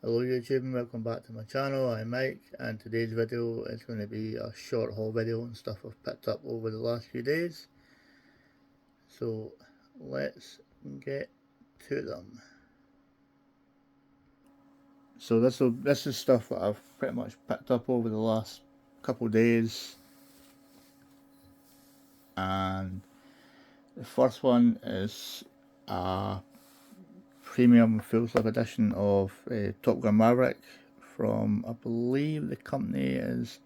Hello YouTube and welcome back to my channel. I'm Mike and today's video is going to be a short haul video and stuff I've picked up over the last few days. So let's get to them. So this is stuff that I've pretty much picked up over the last couple days, and the first one is a premium full sleeve edition of Top Gun Maverick from, I believe the company is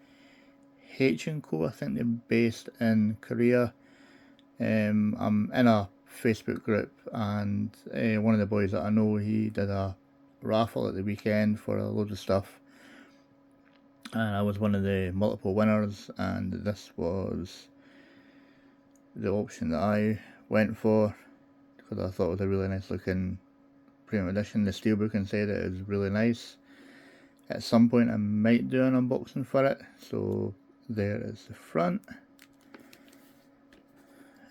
H&Co. I think they're based in Korea. I'm in a Facebook group, and one of the boys that I know, he did a raffle at the weekend for a load of stuff, and I was one of the multiple winners, and this was the option that I went for because I thought it was a really nice looking premium edition. The steelbook inside it is really nice. At some point I might do an unboxing for it. So there is the front,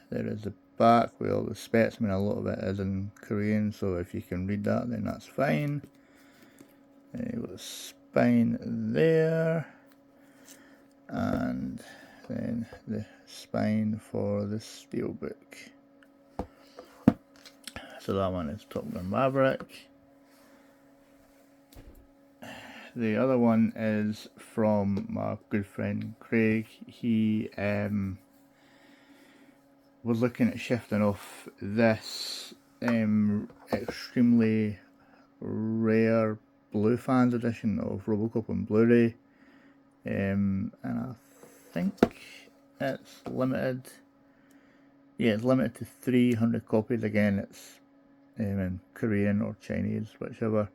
there is the back with all the specs. I mean, a lot of it is in Korean, so if you can read that then that's fine. You've got the spine there, and then the spine for the steelbook. So that one is Top Gun Maverick. The other one is from my good friend Craig. He was looking at shifting off this extremely rare Blue Fans edition of Robocop on Blu-ray, and I think it's limited. Yeah, it's limited to 300 copies. Again, it's in Korean or Chinese, whichever.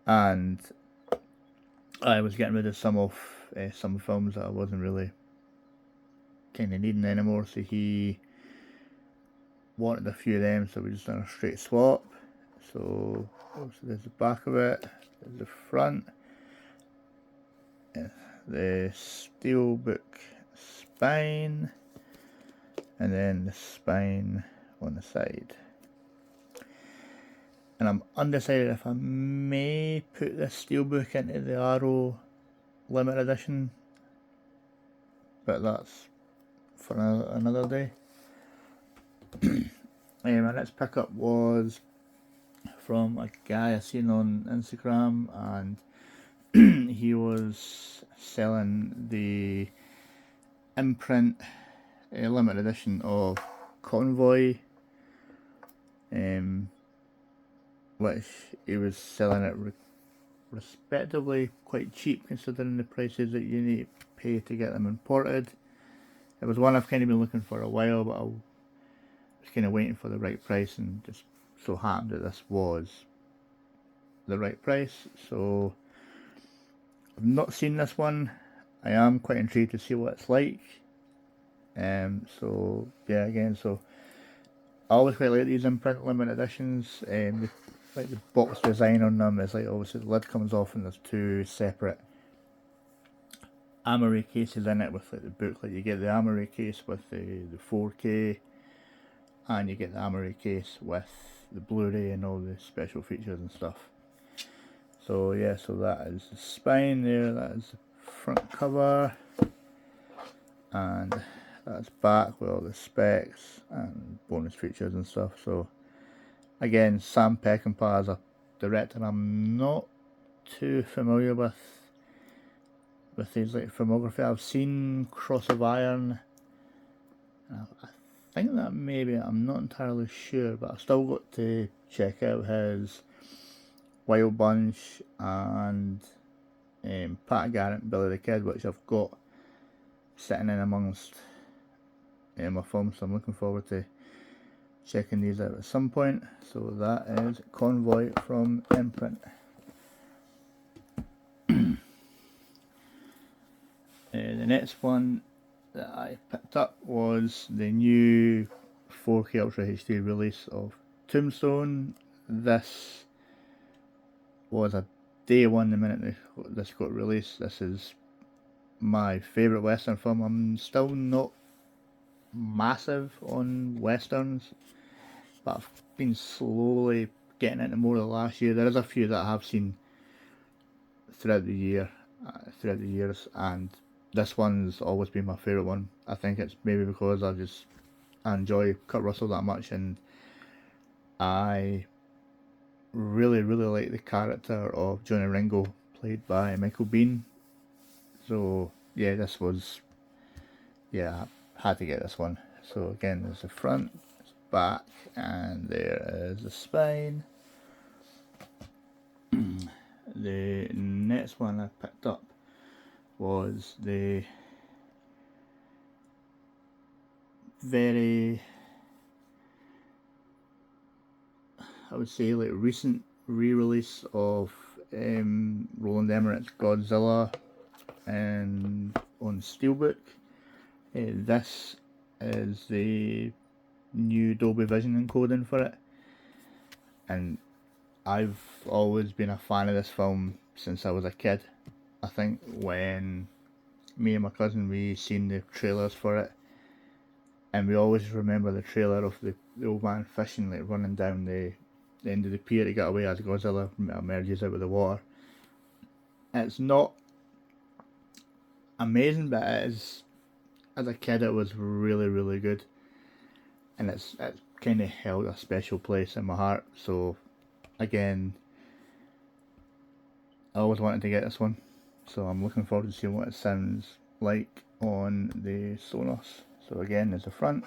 And I was getting rid of some films that I wasn't really kind of needing anymore, so he wanted a few of them, so we just done a straight swap. So there's the back of it, there's the front, the steelbook spine, and then the spine on the side. And I'm undecided if I may put this steelbook into the Arrow limited edition, but that's for another day. My next pickup was from a guy I seen on Instagram, and he was selling the imprint limited edition of Convoy, which he was selling it respectively quite cheap considering the prices that you need to pay to get them imported. It was one I've kind of been looking for a while, but I was kind of waiting for the right price, and just so happened that this was the right price. So I've not seen this one. I am quite intrigued to see what it's like. So yeah, again, so I always quite like these imprint limited editions. Like the box design on them is like, obviously the lid comes off and there's two separate Amory cases in it with like the book. Like you get the Amory case with the 4K, and you get the Amory case with the Blu-ray and all the special features and stuff. So yeah, so that is the spine there, that is the front cover, and that's back with all the specs and bonus features and stuff. So again, Sam Peckinpah is a director I'm not too familiar with his like filmography. I've seen Cross of Iron, I think that maybe, I'm not entirely sure, but I've still got to check out his Wild Bunch and Pat Garrett and Billy the Kid, which I've got sitting in amongst my films, so I'm looking forward to checking these out at some point. So that is Convoy from Imprint. The next one that I picked up was the new 4K Ultra HD release of Tombstone. This was a day one the minute this got released. This is my favourite Western film. I'm still not massive on Westerns, but I've been slowly getting into more of the last year. There is a few that I have seen throughout the throughout the years, and this one's always been my favourite one. I think it's maybe because I enjoy Kurt Russell that much, and I really like the character of Johnny Ringo, played by Michael Biehn. So yeah, this was, yeah, I had to get this one. So again, there's the front, there's back, and there is the spine. The next one I picked up was the very, I would say, like recent re-release of Roland Emmerich's Godzilla and on Steelbook. This is the new Dolby Vision encoding for it, and I've always been a fan of this film since I was a kid. I think when me and my cousin, we seen the trailers for it, and we always remember the trailer of the old man fishing, like running down the end of the pier to get away as Godzilla emerges out of the water. It's not amazing, but it is, as a kid, it was really good, and it's kind of held a special place in my heart. So again, I always wanted to get this one, so I'm looking forward to seeing what it sounds like on the Sonos. So again, there's the front,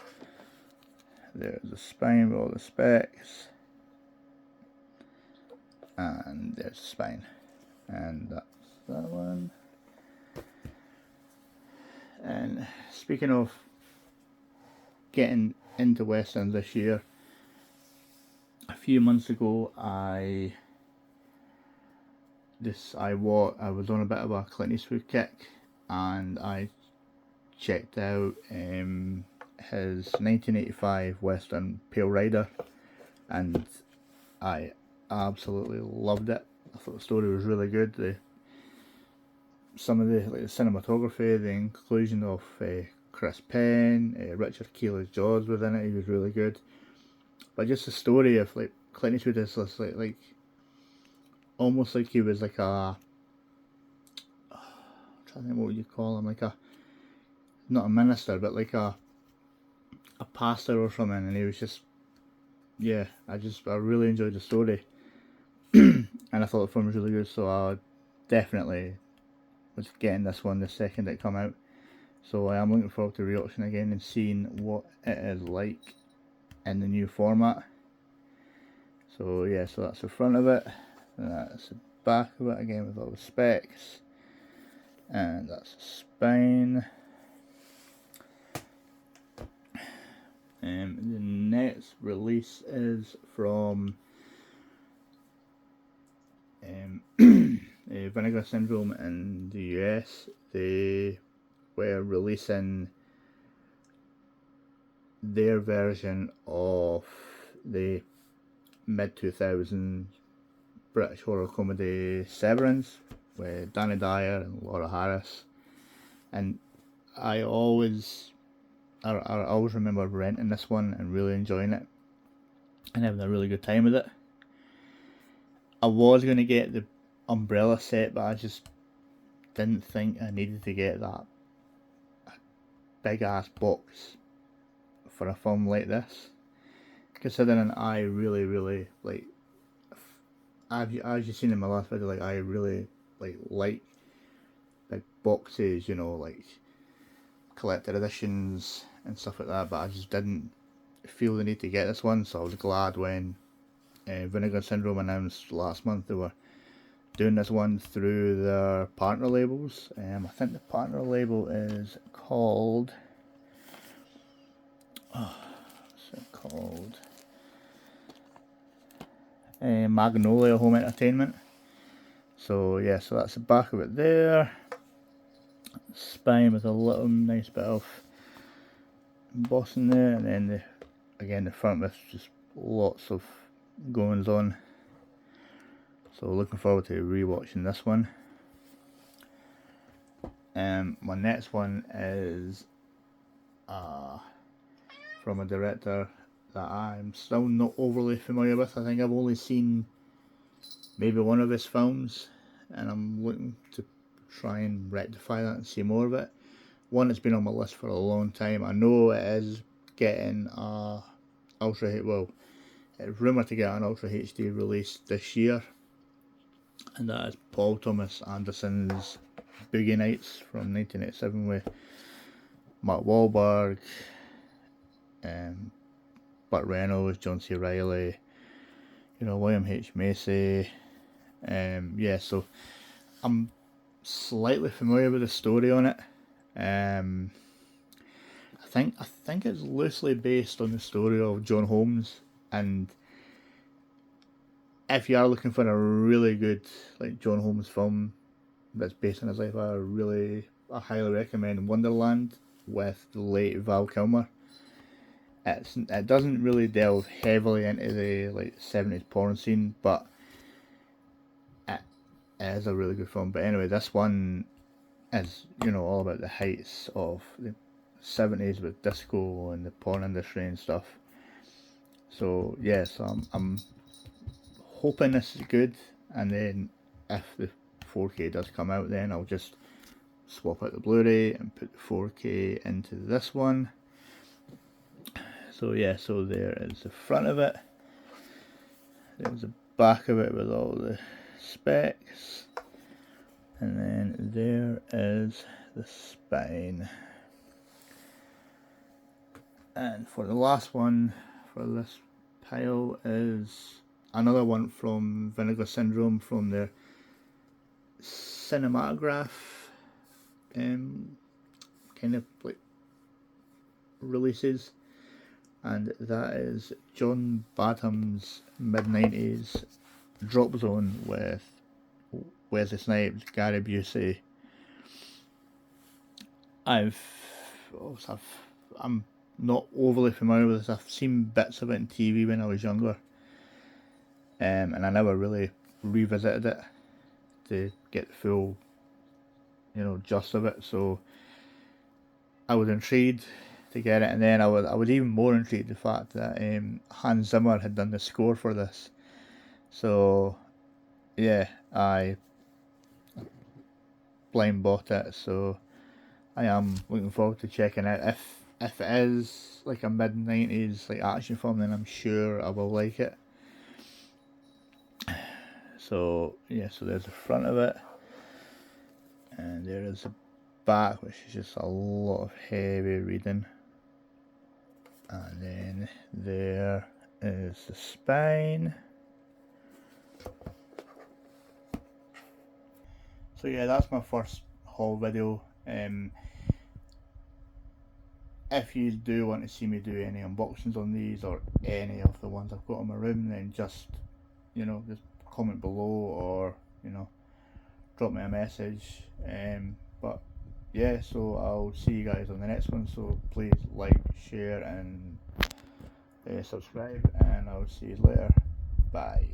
there's the spine with all the specs, and there's the spine, and that's that one. And speaking of getting into westerns this year, a few months ago I was on a bit of a Clint Eastwood kick, and I checked out his 1985 western Pale Rider, and I absolutely loved it. I thought the story was really good. Some of the cinematography, the inclusion of Chris Penn, Richard Kiel as Jaws was in it. He was really good. But just the story of like Clint Eastwood is this, like almost like he was like I'm trying to think, what would you call him, like not a minister, but like a pastor or something, and he was just, yeah, I really enjoyed the story. And I thought the film was really good, so I definitely was getting this one the second it come out. So I am looking forward to rewatching again and seeing what it is like in the new format. So yeah, so that's the front of it, and that's the back of it again with all the specs, and that's the spine. The next release is from Vinegar Syndrome in the US. They were releasing their version of the mid-2000s British horror comedy Severance with Danny Dyer and Laura Harris, and I always remember renting this one and really enjoying it and having a really good time with it. I was going to get the Umbrella set, but I just didn't think I needed to get that big ass box for a film like this, considering I really like, as you've seen in my last video, like I really like big boxes, like collector editions and stuff like that, but I just didn't feel the need to get this one. So I was glad when Vinegar Syndrome announced last month they were doing this one through their partner labels. I think the partner label is called Magnolia Home Entertainment. So yeah, so that's the back of it there. Spine with a little nice bit of embossing there, and then the front with just lots of goings on. So looking forward to rewatching this one. My next one is from a director that I'm still not overly familiar with. I think I've only seen maybe one of his films. and I'm looking to try and rectify that and see more of it. One that's been on my list for a long time. I know it is getting a it's rumoured to get an Ultra HD release this year, and that is Paul Thomas Anderson's Boogie Nights from 1987 with Mark Wahlberg, Burt Reynolds, John C. Reilly, William H. Macy. Yeah, so I'm slightly familiar with the story on it. I think it's loosely based on the story of John Holmes, and if you are looking for a really good John Holmes film that's based on his life, I highly recommend Wonderland with the late Val Kilmer. It doesn't really delve heavily into the 70s porn scene, but it is a really good film. But anyway, this one is all about the heights of the 70s with disco and the porn industry and stuff. So yes, I'm hoping this is good, and then if the 4K does come out, then I'll just swap out the Blu-ray and put the 4K into this one. So yeah, so there is the front of it. There's the back of it with all the specs, and then there is the spine. And for the last one for this pile is another one from Vinegar Syndrome, from their cinematograph kind of releases, and that is John Badham's mid-90s Drop Zone with Wesley Snipes, Gary Busey. I'm not overly familiar with this. I've seen bits of it on TV when I was younger, and I never really revisited it to get the full gist of it. So I was intrigued to get it, and then I was even more intrigued the fact that Hans Zimmer had done the score for this. So yeah, I blind bought it, so I am looking forward to checking it. If it is like a mid-90s action film, then I'm sure I will like it. So yeah, so there's the front of it, and there is the back, which is just a lot of heavy reading, and then there is the spine. So yeah, that's my first haul video. If you do want to see me do any unboxings on these or any of the ones I've got in my room, then just just comment below, or drop me a message. But yeah, so I'll see you guys on the next one. So please like, share, and subscribe, and I'll see you later. Bye.